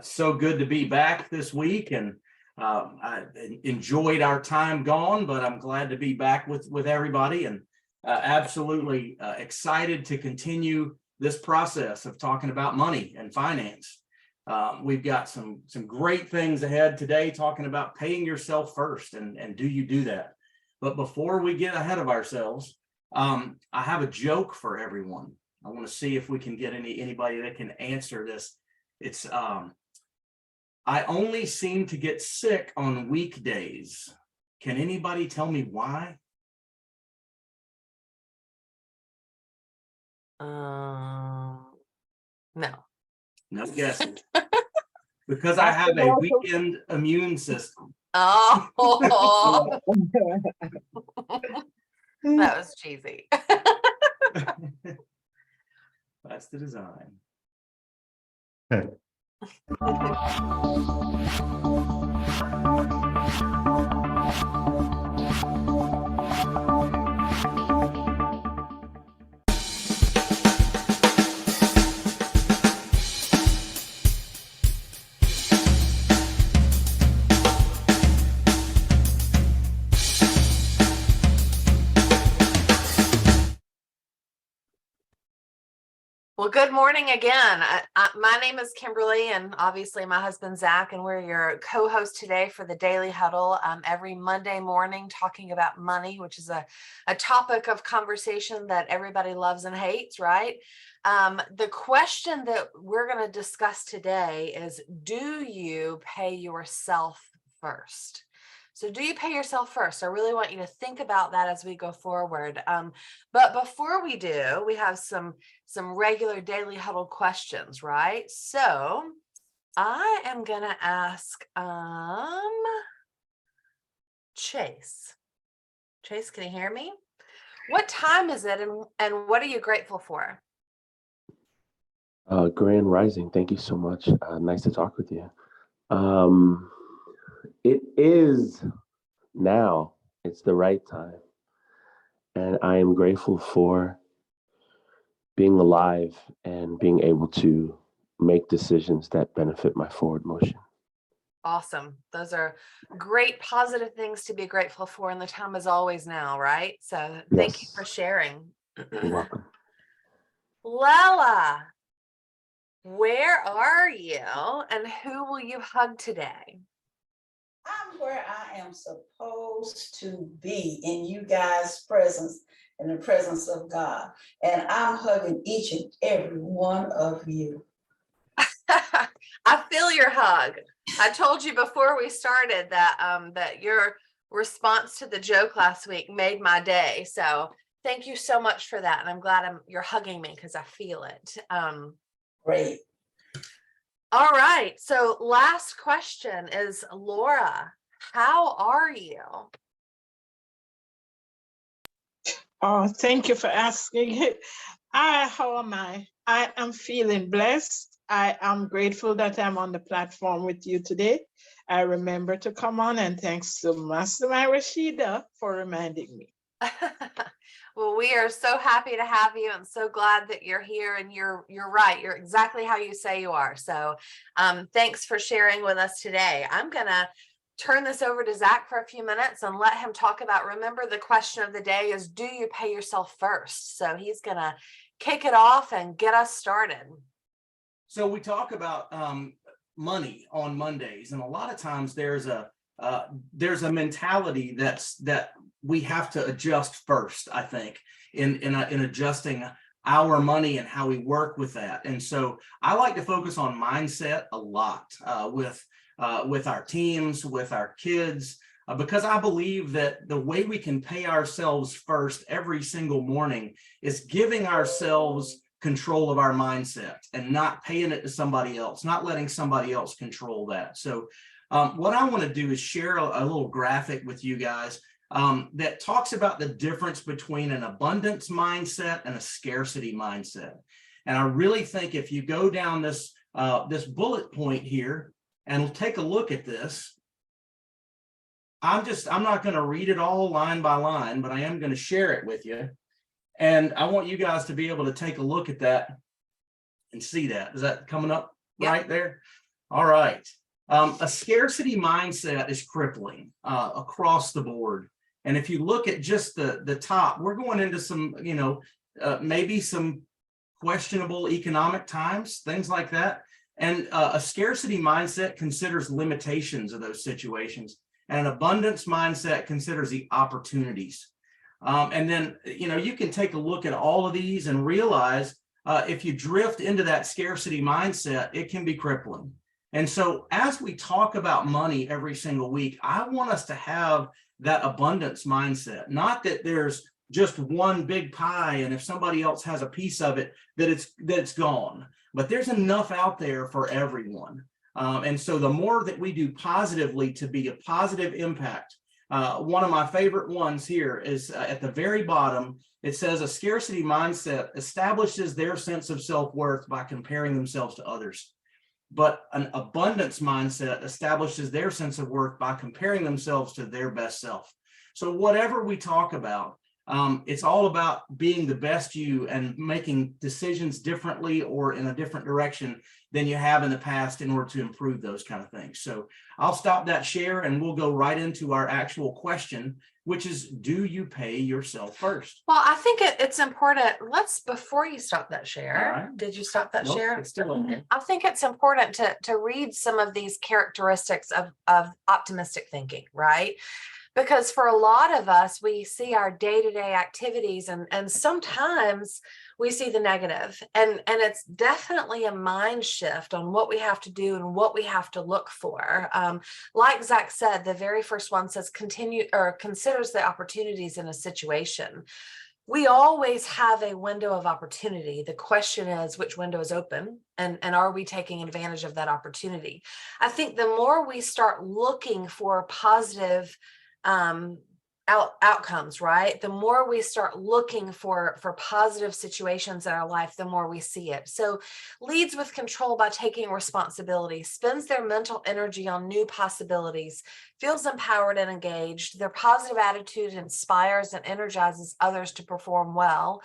So good to be back this week, and I enjoyed our time gone, but I'm glad to be back with everybody, and absolutely excited to continue this process of talking about money and finance. We've got some great things ahead today, talking about paying yourself first, and do you do that? But before we get ahead of ourselves, I have a joke for everyone. I want to see if we can get anybody that can answer this. It's I only seem to get sick on weekdays. Can anybody tell me why? No. No guesses. Because I have a weekend immune system. Oh, that was cheesy. That's the design. Well, good morning again. My name is Kimberly, and obviously my husband Zack, and we're your co-host today for the Daily Huddle every Monday morning, talking about money, which is a topic of conversation that everybody loves and hates, right? The question that we're going to discuss today is, do you pay yourself first? So do you pay yourself first? I really want you to think about that as we go forward. But before we do, we have some regular Daily Huddle questions, right? So I am going to ask Chase. Chase, can you hear me? What time is it, and what are you grateful for? Grand Rising, thank you so much. Nice to talk with you. It is now. It's the right time. And I am grateful for being alive and being able to make decisions that benefit my forward motion. Awesome. Those are great positive things to be grateful for, and the time is always now, right? So thank you for sharing. You're welcome. Lala, where are you, and who will you hug today? I'm where I am supposed to be, in you guys' presence, in the presence of God. And I'm hugging each and every one of you. I feel your hug. I told you before we started that that your response to the joke last week made my day. So thank you so much for that. And I'm glad you're hugging me because I feel it. Great. All right. So last question is, Laura, how are you? Oh, thank you for asking. How am I? I am feeling blessed. I am grateful that I'm on the platform with you today. I remember to come on, and thanks to Mastermind Rashida for reminding me. Well, we are so happy to have you, and so glad that you're here, and you're right. You're exactly how you say you are. So thanks for sharing with us today. I'm going to turn this over to Zack for a few minutes and let him talk about, remember, the question of the day is, do you pay yourself first? So he's going to kick it off and get us started. So we talk about money on Mondays, and a lot of times there's a mentality that we have to adjust first, I think, in adjusting our money and how we work with that. And so I like to focus on mindset a lot with our teams, with our kids, because I believe that the way we can pay ourselves first every single morning is giving ourselves control of our mindset and not paying it to somebody else, not letting somebody else control that. So what I want to do is share a little graphic with you guys that talks about the difference between an abundance mindset and a scarcity mindset. And I really think if you go down this bullet point here and take a look at this, I'm not going to read it all line by line, but I am going to share it with you. And I want you guys to be able to take a look at that and see that. Is that coming up right there? All right. A scarcity mindset is crippling across the board. And if you look at just the top, we're going into some, maybe some questionable economic times, things like that. And a scarcity mindset considers limitations of those situations. And an abundance mindset considers the opportunities. And then, you can take a look at all of these and realize if you drift into that scarcity mindset, it can be crippling. And so as we talk about money every single week, I want us to have that abundance mindset, not that there's just one big pie and if somebody else has a piece of it, that it's gone, but there's enough out there for everyone. And so the more that we do positively to be a positive impact, one of my favorite ones here is at the very bottom. It says a scarcity mindset establishes their sense of self-worth by comparing themselves to others. But an abundance mindset establishes their sense of worth by comparing themselves to their best self. So whatever we talk about, it's all about being the best you and making decisions differently or in a different direction than you have in the past in order to improve those kind of things. So I'll stop that share and we'll go right into our actual question, which is, do you pay yourself first? Well, I think it's important. Before you stop that share, All right. did you stop that Nope, share? it's still on there. I think it's important to read some of these characteristics of optimistic thinking, right? Because for a lot of us, we see our day-to-day activities and sometimes we see the negative, and it's definitely a mind shift on what we have to do and what we have to look for. Like Zack said, the very first one says considers the opportunities in a situation. We always have a window of opportunity. The question is, which window is open, and are we taking advantage of that opportunity? I think the more we start looking for positive outcomes, right? The more we start looking for positive situations in our life, the more we see it. So leads with control by taking responsibility, spends their mental energy on new possibilities, feels empowered and engaged. Their positive attitude inspires and energizes others to perform well,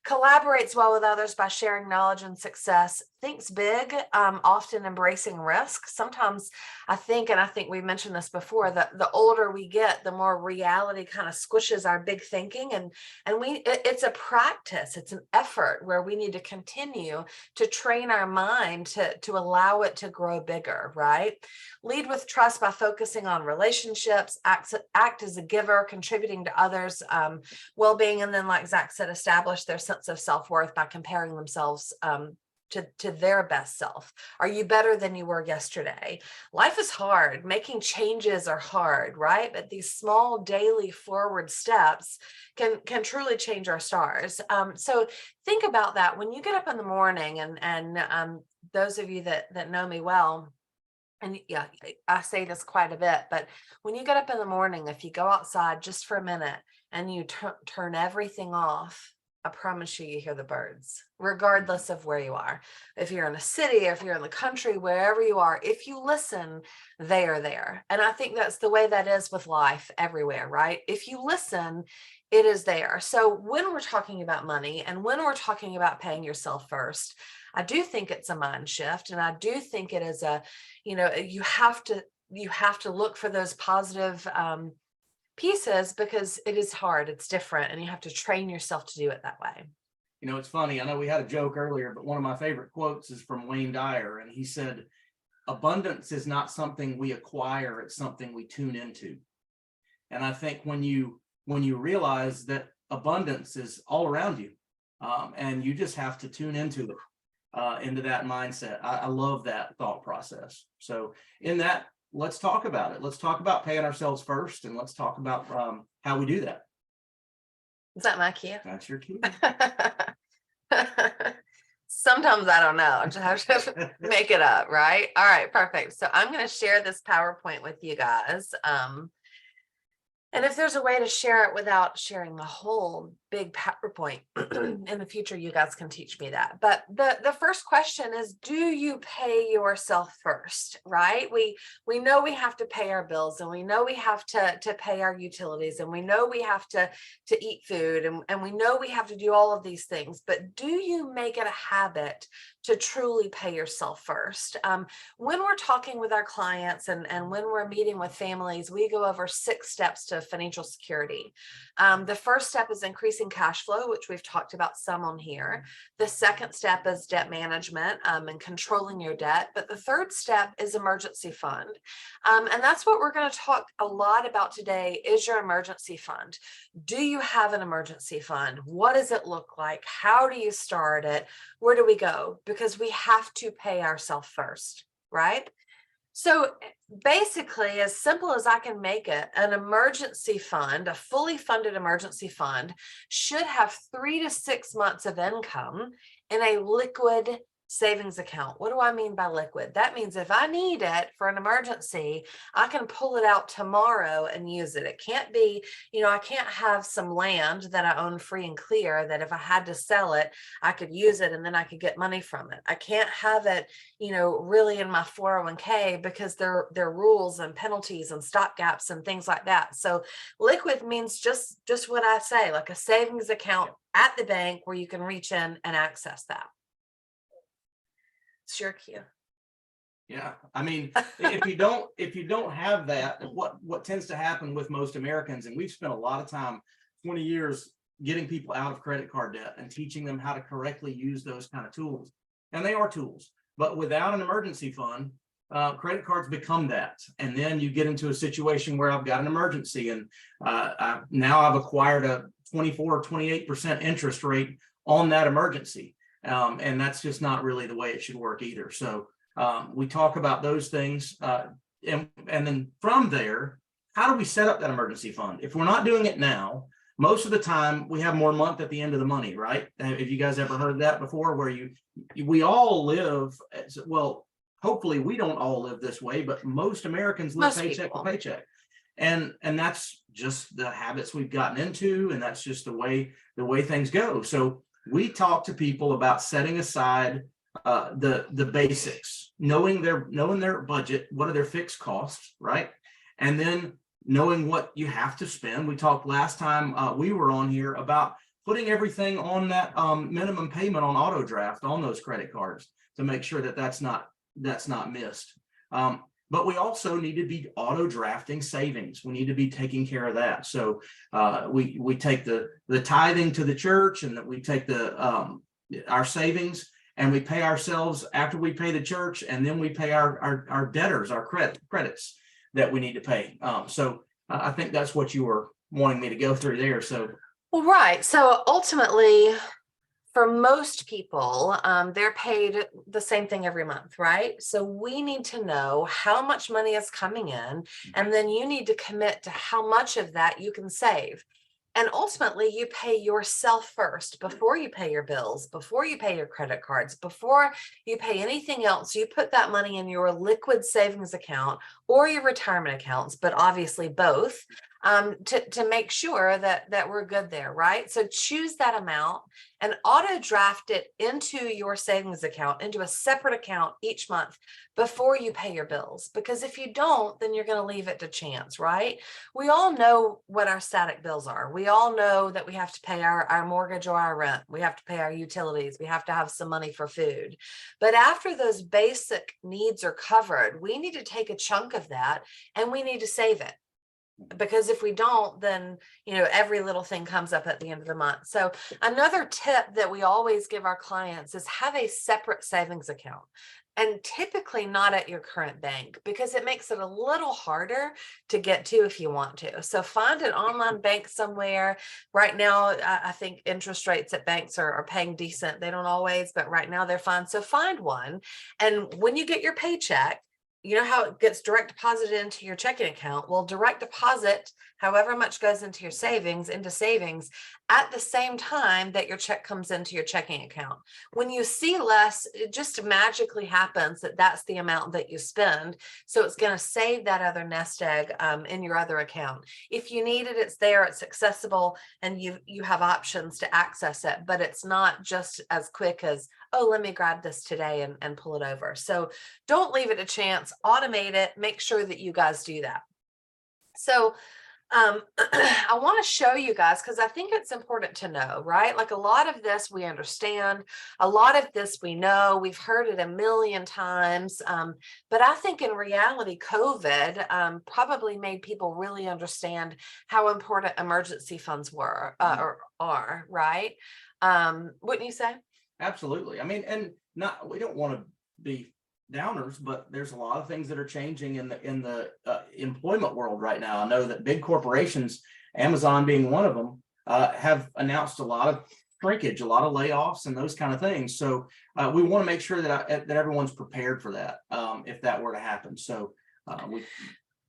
collaborates well with others by sharing knowledge and success, thinks big, often embracing risk. Sometimes I think we mentioned this before, that the older we get, the more reality kind of squishes our big thinking. And it's a practice, it's an effort where we need to continue to train our mind to allow it to grow bigger, right? Lead with trust by focusing on relationships, act as a giver, contributing to others' well-being. And then, like Zack said, establish their sense of self-worth by comparing themselves to their best self. Are you better than you were yesterday? Life is hard. Making changes are hard, right? But these small daily forward steps can truly change our stars. So think about that when you get up in the morning, and those of you that know me well, and yeah, I say this quite a bit, but when you get up in the morning, if you go outside just for a minute and you turn everything off, I promise you hear the birds, regardless of where you are. If you're in a city, if you're in the country, wherever you are, if you listen, they are there. And I think that's the way that is with life everywhere, right? If you listen, it is there. So when we're talking about money and when we're talking about paying yourself first, I do think it's a mind shift. And I do think it is you have to look for those positive pieces, because it is hard, it's different, and you have to train yourself to do it that way. It's funny. I know we had a joke earlier, but one of my favorite quotes is from Wayne Dyer. And he said, abundance is not something we acquire, it's something we tune into. And I think when you realize that abundance is all around you, and you just have to tune into that mindset. I love that thought process. So in that, let's talk about it. Let's talk about paying ourselves first, and let's talk about how we do that. Is that my cue? That's your cue. Sometimes I don't know. I just have to make it up, right? All right, perfect. So I'm going to share this PowerPoint with you guys. And if there's a way to share it without sharing the whole big PowerPoint. In the future, you guys can teach me that. But the first question is, do you pay yourself first, right? We know we have to pay our bills, and we know we have to pay our utilities, and we know we have to eat food, and we know we have to do all of these things. But do you make it a habit to truly pay yourself first? When we're talking with our clients and when we're meeting with families, we go over 6 steps to financial security. The first step is increasing cash flow, which we've talked about some on here. The second step is debt management and controlling your debt. But the third step is emergency fund. And that's what we're going to talk a lot about today, is your emergency fund. Do you have an emergency fund? What does it look like? How do you start it? Where do we go? Because we have to pay ourselves first, right? So basically, as simple as I can make it, an emergency fund, a fully funded emergency fund, should have 3 to 6 months of income in a liquid savings account. What do I mean by liquid? That means if I need it for an emergency, I can pull it out tomorrow and use it. It can't be, I can't have some land that I own free and clear that if I had to sell it, I could use it and then I could get money from it. I can't have it, really in my 401k because there are rules and penalties and stop gaps and things like that. So liquid means just what I say, like a savings account at the bank where you can reach in and access that. It's your cue. Yeah, I mean, if you don't have that, what tends to happen with most Americans, and we've spent a lot of time, 20 years, getting people out of credit card debt and teaching them how to correctly use those kind of tools. And they are tools, but without an emergency fund, credit cards become that. And then you get into a situation where I've got an emergency, and now I've acquired a 24 or 28% interest rate on that emergency. And that's just not really the way it should work either. So we talk about those things. And then from there, how do we set up that emergency fund? If we're not doing it now, most of the time we have more month at the end of the money, right? Have you guys ever heard that before, where we all live, well, hopefully we don't all live this way, but most Americans live paycheck to paycheck. And that's just the habits we've gotten into, and that's just the way things go. So we talk to people about setting aside the basics, knowing their budget, what are their fixed costs, right? And then knowing what you have to spend. We talked last time we were on here about putting everything on that minimum payment on auto draft on those credit cards to make sure that that's not missed. But we also need to be auto drafting savings. We need to be taking care of that. So we take the tithing to the church, and that we take our savings, and we pay ourselves after we pay the church, and then we pay our debtors, our credits that we need to pay. So I think that's what you were wanting me to go through there. So well, right. So ultimately, for most people, they're paid the same thing every month, right? So we need to know how much money is coming in, and then you need to commit to how much of that you can save. And ultimately, you pay yourself first before you pay your bills, before you pay your credit cards, before you pay anything else. You put that money in your liquid savings account or your retirement accounts, but obviously both, to make sure that we're good there, right? So choose that amount and auto draft it into your savings account, into a separate account each month before you pay your bills. Because if you don't, then you're going to leave it to chance, right? We all know what our static bills are. We all know that we have to pay our mortgage or our rent. We have to pay our utilities. We have to have some money for food. But after those basic needs are covered, we need to take a chunk of that and we need to save it. Because if we don't, then, every little thing comes up at the end of the month. So another tip that we always give our clients is have a separate savings account, and typically not at your current bank, because it makes it a little harder to get to if you want to. So find an online bank somewhere. Right now, I think interest rates at banks are paying decent. They don't always, but right now they're fine. So find one. And when you get your paycheck, you know how it gets direct deposited into your checking account? Well, direct deposit however much goes into your savings at the same time that your check comes into your checking account. When you see less, it just magically happens that that's the amount that you spend. So it's going to save that other nest egg in your other account. If you need it, it's there, it's accessible, and you have options to access it, but it's not just as quick as, oh, let me grab this today and pull it over. So don't leave it a chance, automate it, make sure that you guys do that. So I want to show you guys, because I think it's important to know, right? Like a lot of this we understand, a lot of this we know, we've heard it a million times. But I think in reality, COVID probably made people really understand how important emergency funds were or are, right? Wouldn't you say? Absolutely. I mean, and we don't want to be downers, but there's a lot of things that are changing in the employment world right now. I know that big corporations, Amazon being one of them, have announced a lot of shrinkage, a lot of layoffs, and those kind of things. So we want to make sure that everyone's prepared for that if that were to happen. So we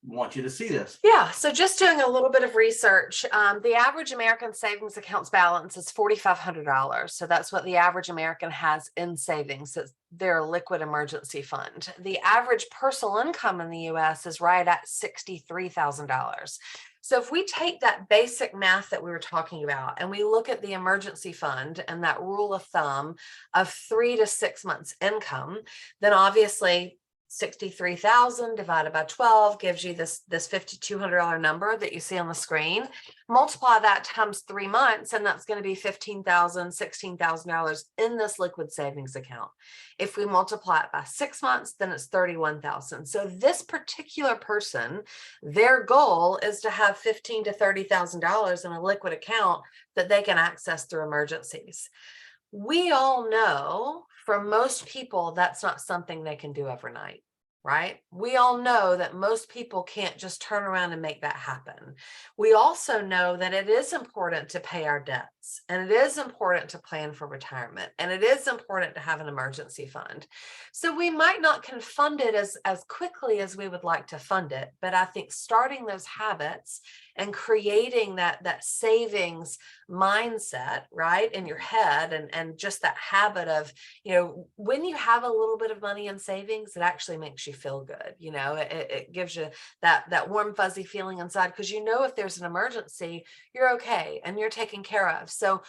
want you to see this. Yeah, so just doing a little bit of research, the average American savings accounts balance is $4,500. So that's what the average American has in savings. It's their liquid emergency fund. The average personal income in the US is right at $63,000. So if we take that basic math that we were talking about and we look at the emergency fund and that rule of thumb of 3 to 6 months income, then obviously 63,000 divided by 12 gives you this $5,200 number that you see on the screen. Multiply that times 3 months, and that's going to be $15,000, $16,000 in this liquid savings account. If we multiply it by 6 months, then it's $31,000. So this particular person, their goal is to have $15,000 to $30,000 in a liquid account that they can access through emergencies. We all know for most people, that's not something they can do overnight, right? We all know that most people can't just turn around and make that happen. We also know that it is important to pay our debts, and it is important to plan for retirement, and it is important to have an emergency fund. So we might not can fund it as quickly as we would like to fund it, but I think starting those habits and creating that savings mindset, right, in your head, and just that habit of, when you have a little bit of money in savings, it actually makes you feel good. It gives you that warm, fuzzy feeling inside, because if there's an emergency, you're okay and you're taken care of. So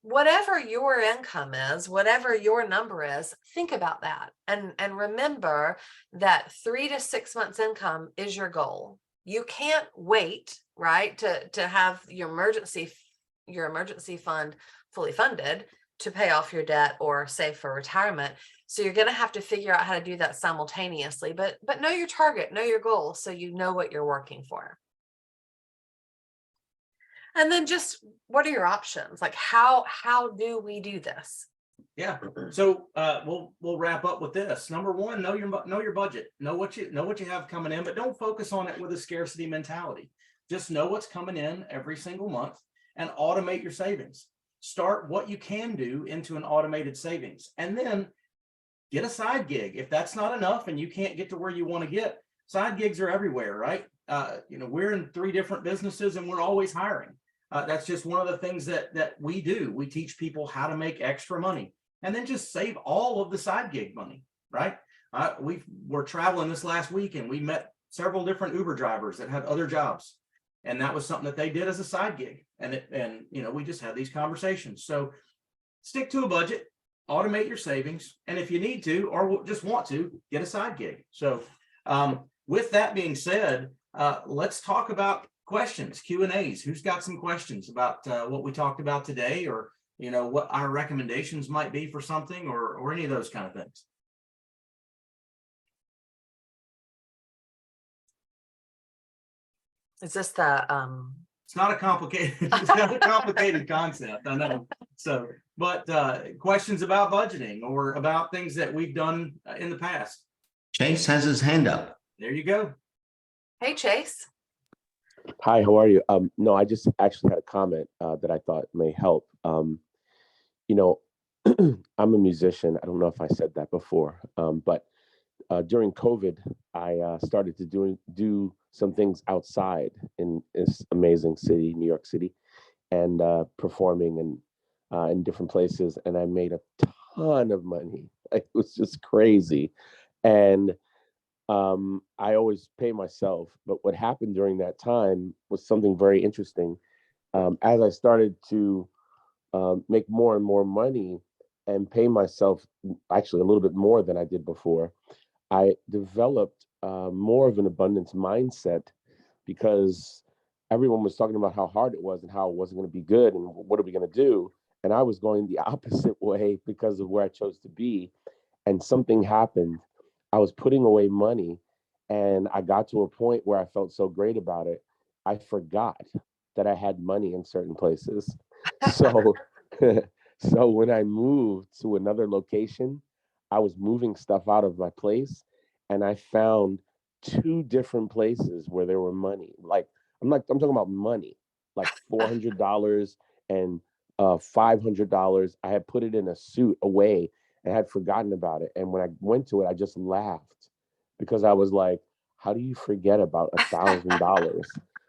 whatever your income is, whatever your number is, think about that. And remember that 3 to 6 months income is your goal. You can't wait, right, to have your emergency fund fully funded to pay off your debt or save for retirement. So you're going to have to figure out how to do that simultaneously, but know your target, know your goal, so you know what you're working for. And then just what are your options? Like how do we do this? Yeah. So we'll wrap up with this. Number one, know your budget. Know what you have coming in, but don't focus on it with a scarcity mentality. Just know what's coming in every single month and automate your savings. Start what you can do into an automated savings, and then get a side gig. If that's not enough and you can't get to where you want to get, side gigs are everywhere, right? We're in 3 different businesses and we're always hiring. That's just one of the things that we do. We teach people how to make extra money and then just save all of the side gig money, right? We were traveling this last week and we met several different Uber drivers that had other jobs. And that was something that they did as a side gig. And we just had these conversations. So stick to a budget, automate your savings. And if you need to, or just want to, get a side gig. So with that being said, let's talk about questions, Q&As. Who's got some questions about what we talked about today, or what our recommendations might be for something, or any of those kind of things? Is this the It's not a complicated concept, I know. So, but questions about budgeting or about things that we've done in the past? Chase has his hand up. There you go. Hey, Chase. Hi, how are you? No, I just actually had a comment that I thought may help. I'm a musician. I don't know if I said that before, but during COVID, I started to do some things outside in this amazing city, New York City, and performing in different places. And I made a ton of money. It was just crazy. And I always pay myself. But what happened during that time was something very interesting. As I started to make more and more money and pay myself actually a little bit more than I did before, I developed more of an abundance mindset because everyone was talking about how hard it was and how it wasn't going to be good and what are we going to do. And I was going the opposite way because of where I chose to be. And something happened. I was putting away money and I got to a point where I felt so great about it. I forgot that I had money in certain places. So, so when I moved to another location, I was moving stuff out of my place and I found two different places where there were money. Like I'm talking about money, like $400 and $500. I had put it in a suit away and had forgotten about it. And when I went to it, I just laughed because I was like, how do you forget about $1,000?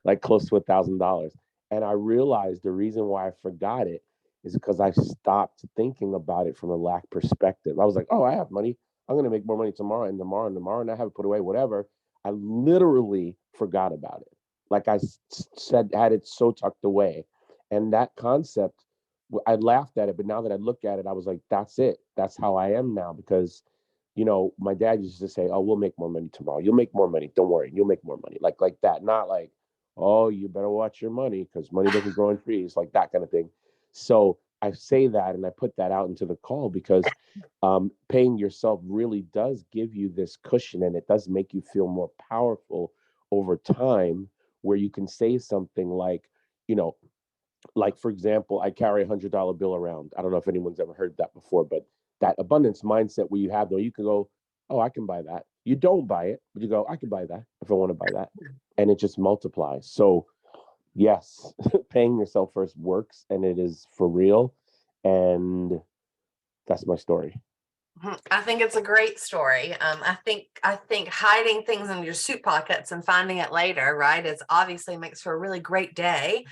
Like close to $1,000. And I realized the reason why I forgot it is because I stopped thinking about it from a lack perspective. I was like, oh, I have money. I'm going to make more money tomorrow and tomorrow and tomorrow, and I have it put away, whatever. I literally forgot about it. Like I said, had it so tucked away. And that concept, I laughed at it, but now that I look at it, I was like, that's it. That's how I am now. Because, you know, my dad used to say, oh, we'll make more money tomorrow. You'll make more money. Don't worry. You'll make more money. Like that. Not like, oh, you better watch your money because money doesn't grow on trees, like that kind of thing. So I say that and I put that out into the call because paying yourself really does give you this cushion and it does make you feel more powerful over time, where you can say something like, you know, like for example, I carry $100 bill around. I don't know if anyone's ever heard that before, but that abundance mindset where you have, though, you can go, oh, I can buy that. You don't buy it, but you go, I can buy that if I want to buy that. And it just multiplies. So yes, paying yourself first works and it is for real. And that's my story. I think it's a great story. I think hiding things in your suit pockets and finding it later, right, is obviously makes for a really great day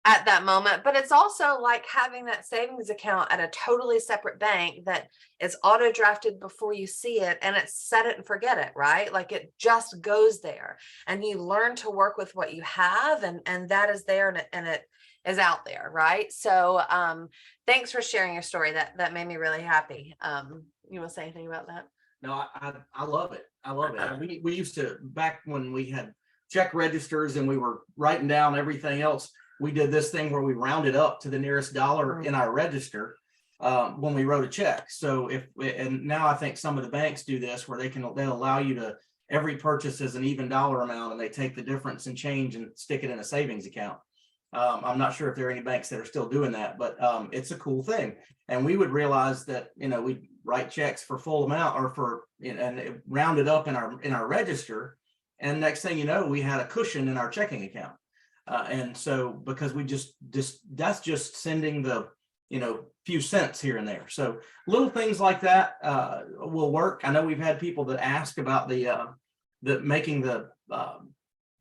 at that moment. But it's also like having that savings account at a totally separate bank that is auto drafted before you see it, and it's set it and forget it, right? Like it just goes there, and you learn to work with what you have, and that is there, and it is out there, right? So thanks for sharing your story. That made me really happy. You want to say anything about that? No, I love it. I love it. We used to, back when we had check registers and we were writing down everything else, we did this thing where we rounded up to the nearest dollar in our register when we wrote a check. So and now I think some of the banks do this where they'll allow you to, every purchase is an even dollar amount and they take the difference and change and stick it in a savings account. I'm not sure if there are any banks that are still doing that, but it's a cool thing. And we would realize that, you know, we'd write checks for full amount or for, you know, and it rounded up in our register. And next thing you know, we had a cushion in our checking account. And so because we just that's just sending the, you know, few cents here and there. So little things like that will work. I know we've had people that ask about the making the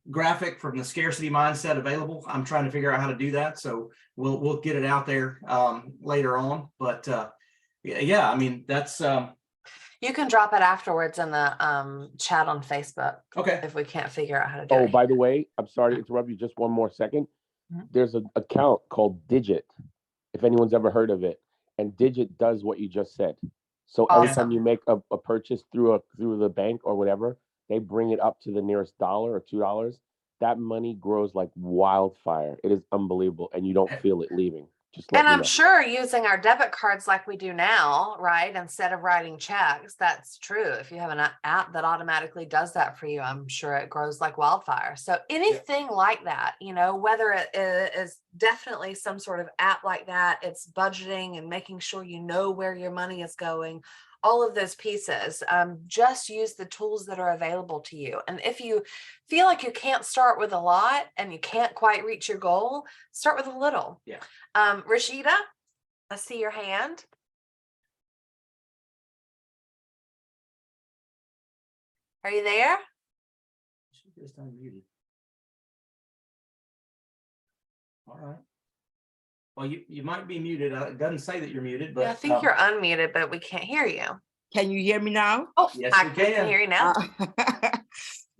graphic from the scarcity mindset available. I'm trying to figure out how to do that. So we'll get it out there later on. But yeah, I mean, that's you can drop it afterwards in the chat on Facebook. Okay. If we can't figure out how to do Oh, it. by the way, I'm sorry to interrupt you just one more second. There's an account called Digit, if anyone's ever heard of it. And Digit does what you just said. So every time you make a purchase through the bank or whatever, they bring it up to the nearest dollar or $2. That money grows like wildfire. It is unbelievable. And you don't feel it leaving. And I'm sure using our debit cards like we do now, right, instead of writing checks, that's true. If you have an app that automatically does that for you, I'm sure it grows like wildfire. So anything like that, you know, whether it is definitely some sort of app like that, it's budgeting and making sure you know where your money is going, all of those pieces, just use the tools that are available to you. And if you feel like you can't start with a lot and you can't quite reach your goal, start with a little. Yeah. Rashida, I see your hand. Are you there? She just unmuted. All right. Well, you might be muted. It doesn't say that you're muted, but Yeah, I think you're unmuted, but we can't hear you. Can you hear me now? Oh, Yes, I we can can. hear you now.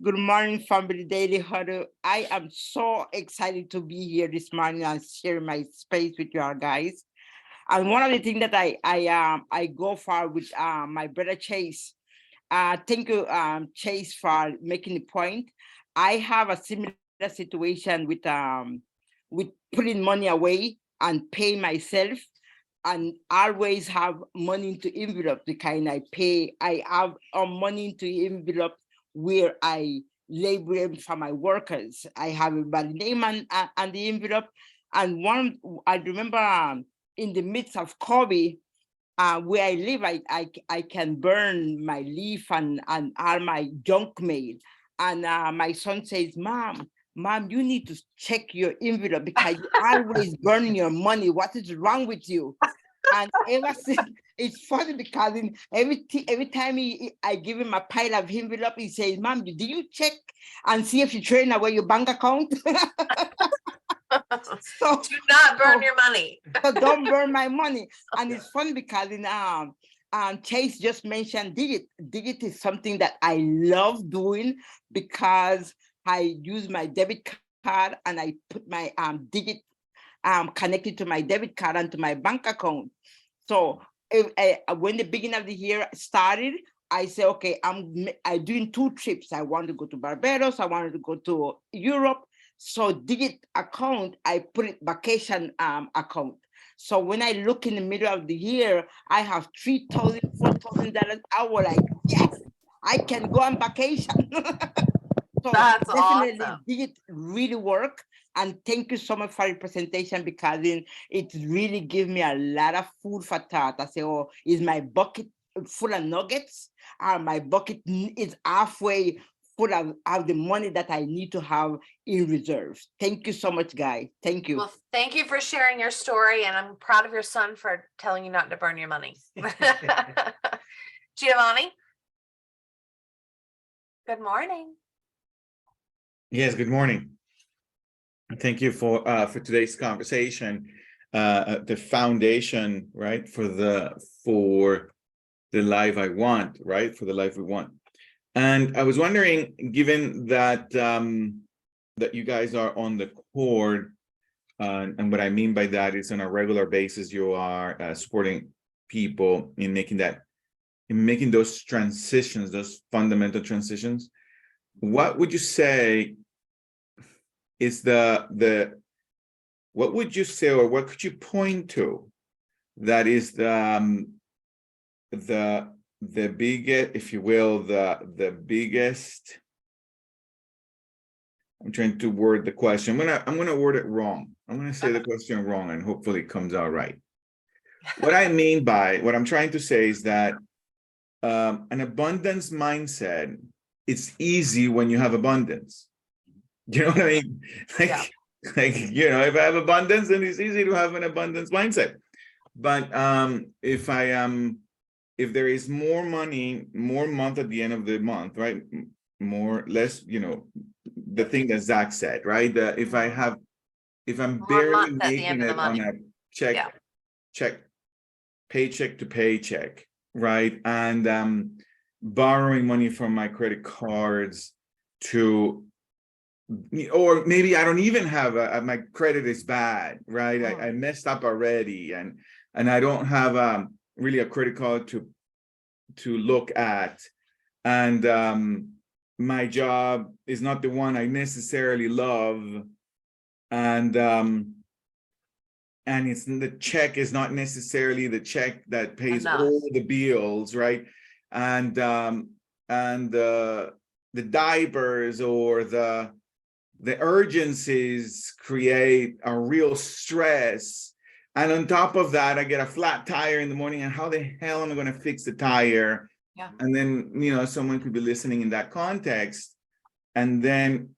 Good morning, family Daily Huddle. I am so excited to be here this morning and share my space with you all guys. And one of the things that I go for with my brother Chase. Thank you, Chase, for making the point. I have a similar situation with putting money away and paying myself, and always have money into envelope. The kind I pay, I have money into envelope where I label for my workers. I have everybody's name and the envelope. And one, I remember in the midst of COVID, where I live, I can burn my leaf and all my junk mail. And my son says, Mom, you need to check your envelope because you're always burning your money. What is wrong with you? And ever since, it's funny because every time I give him a pile of envelope, he says, Mom, did you check and see if you train away your bank account? So, do not burn your money. so don't burn my money. And it's funny because in Chase just mentioned Digit. Digit is something that I love doing because I use my debit card and I put my Digit connected to my debit card and to my bank account. So when the beginning of the year started, I say, okay, I'm doing 2 trips. I want to go to Barbados. I wanted to go to Europe. So Digit account, I put it vacation account. So when I look in the middle of the year, I have $3,000, $4,000. I was like, yes, I can go on vacation. So That's definitely awesome. Digit really work. And thank you so much for your presentation because it really gave me a lot of food for thought. I say, oh, is my bucket full of nuggets? My bucket is halfway full of the money that I need to have in reserves. Thank you so much, guys. Thank you. Well, thank you for sharing your story, and I'm proud of your son for telling you not to burn your money. Giovanni? Good morning. Yes, good morning. Thank you for today's conversation. The foundation, right, for the life I want, right, for the life we want. And I was wondering, given that that you guys are on the court, and what I mean by that is on a regular basis, you are supporting people in making those transitions, those fundamental transitions. What would you say is what would you say, or what could you point to that is the biggest, if you will, the biggest, I'm trying to word the question. I'm gonna word it wrong. I'm gonna say the question wrong and hopefully it comes out right. What I'm trying to say is that an abundance mindset, it's easy when you have abundance. You know what I mean? Like, you know, if I have abundance, then it's easy to have an abundance mindset. But if there is more money, more month at the end of the month, right? Less, you know, the thing that Zack said, right? If I'm barely making it on a paycheck to paycheck, right? And borrowing money from my credit cards or maybe I don't even have my credit is bad, right? I messed up already, and I don't have really a credit card to look at, and my job is not the one I necessarily love, and it's the check is not necessarily the check that pays all the bills, right? And the diapers or the urgencies create a real stress. And on top of that, I get a flat tire in the morning, and how the hell am I going to fix the tire? Yeah. And then, you know, someone could be listening in that context. And then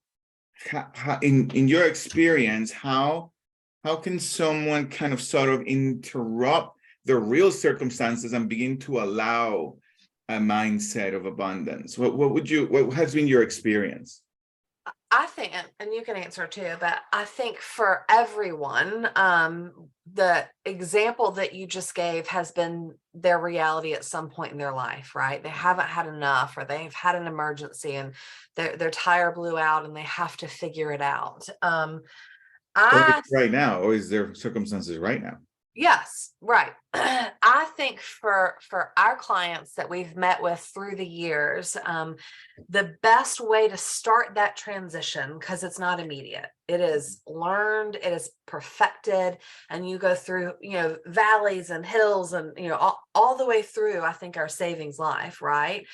in your experience, how can someone kind of sort of interrupt the real circumstances and begin to allow a mindset of abundance? What has been your experience? I think, and you can answer too, but I think for everyone, the example that you just gave has been their reality at some point in their life, right? They haven't had enough, or they've had an emergency and their tire blew out and they have to figure it out. Right now, or is there circumstances right now? Yes, right. I think for our clients that we've met with through the years, the best way to start that transition, because it's not immediate, it is learned, it is perfected, and you go through, valleys and hills and, all the way through, I think, our savings life, right?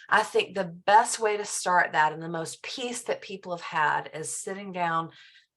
I think the best way to start that and the most peace that people have had is sitting down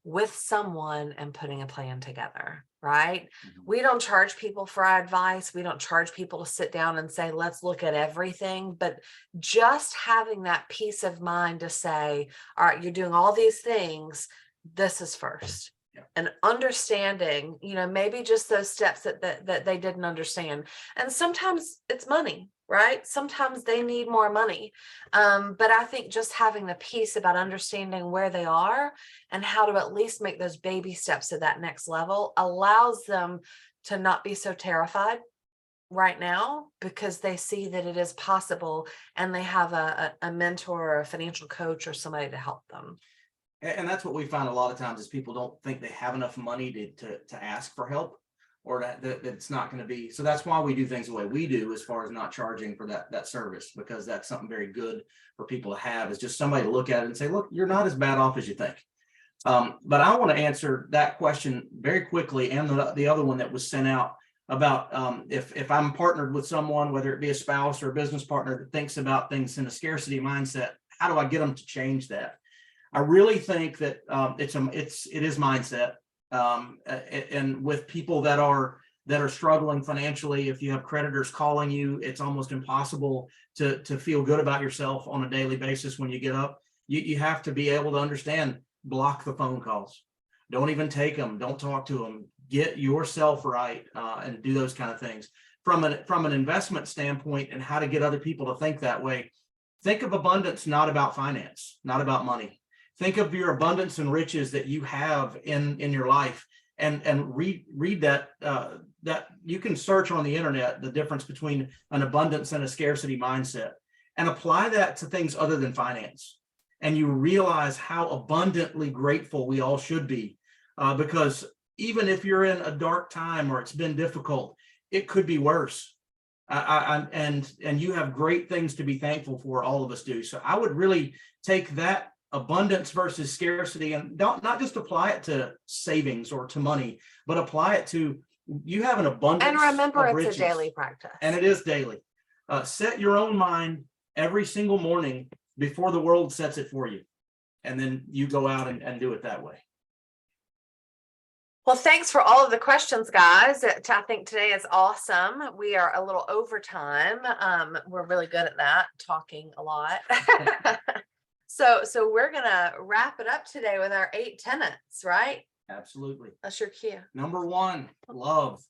with someone and putting a plan together, right? Mm-hmm. We don't charge people for our advice. We don't charge people to sit down and say, let's look at everything, but just having that peace of mind to say, all right, you're doing all these things. This is first. Yeah. And understanding, maybe just those steps that they didn't understand. And sometimes it's money, right? Sometimes they need more money. But I think just having the peace about understanding where they are and how to at least make those baby steps to that next level allows them to not be so terrified right now, because they see that it is possible and they have a mentor or a financial coach or somebody to help them. And that's what we find a lot of times is people don't think they have enough money to ask for help, or that it's not going to be. So that's why we do things the way we do, as far as not charging for that service, because that's something very good for people to have, is just somebody to look at it and say, look, you're not as bad off as you think. But I want to answer that question very quickly, and the other one that was sent out about if I'm partnered with someone, whether it be a spouse or a business partner that thinks about things in a scarcity mindset, how do I get them to change that? I really think that it is mindset, and with people that are struggling financially, if you have creditors calling you, it's almost impossible to feel good about yourself on a daily basis when you get up. You have to be able to understand, block the phone calls, don't even take them, don't talk to them, get yourself right, and do those kind of things. From an investment standpoint and how to get other people to think that way, think of abundance not about finance, not about money. Think of your abundance and riches that you have in your life, and read that you can search on the internet the difference between an abundance and a scarcity mindset, and apply that to things other than finance. And you realize how abundantly grateful we all should be, because even if you're in a dark time or it's been difficult, it could be worse. And you have great things to be thankful for. All of us do. So I would really take that abundance versus scarcity and not just apply it to savings or to money, but apply it to, you have an abundance. And remember, of it's riches, a daily practice. and it is daily. Set your own mind every single morning before the world sets it for you, and then you go out and do it that way. Well, thanks for all of the questions, guys. I think today is awesome. We are a little over time. We're really good at that, talking a lot. So we're gonna wrap it up today with our 8 tenets, right? Absolutely. That's your cue. Number 1, love.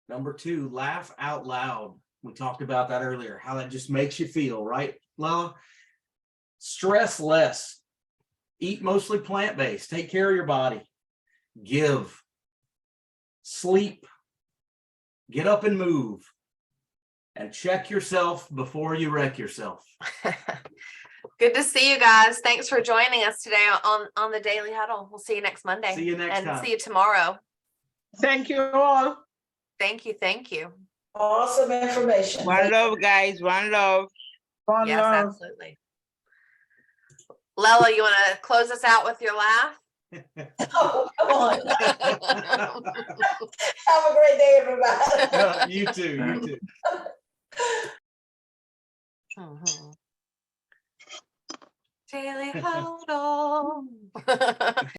Number 2, laugh out loud. We talked about that earlier, how that just makes you feel, right, Lala? Stress less. Eat mostly plant-based. Take care of your body. Give. Sleep. Get up and move. And check yourself before you wreck yourself. Good to see you guys. Thanks for joining us today on the Daily Huddle. We'll see you next Monday. See you next time. See you tomorrow. Thank you all. Thank you. Thank you. Awesome information. One love, guys. One love. One Yes, love. absolutely. Lela, you want to close us out with your laugh? Oh, come on. Have a great day, everybody. You too. You too. Daily Huddle.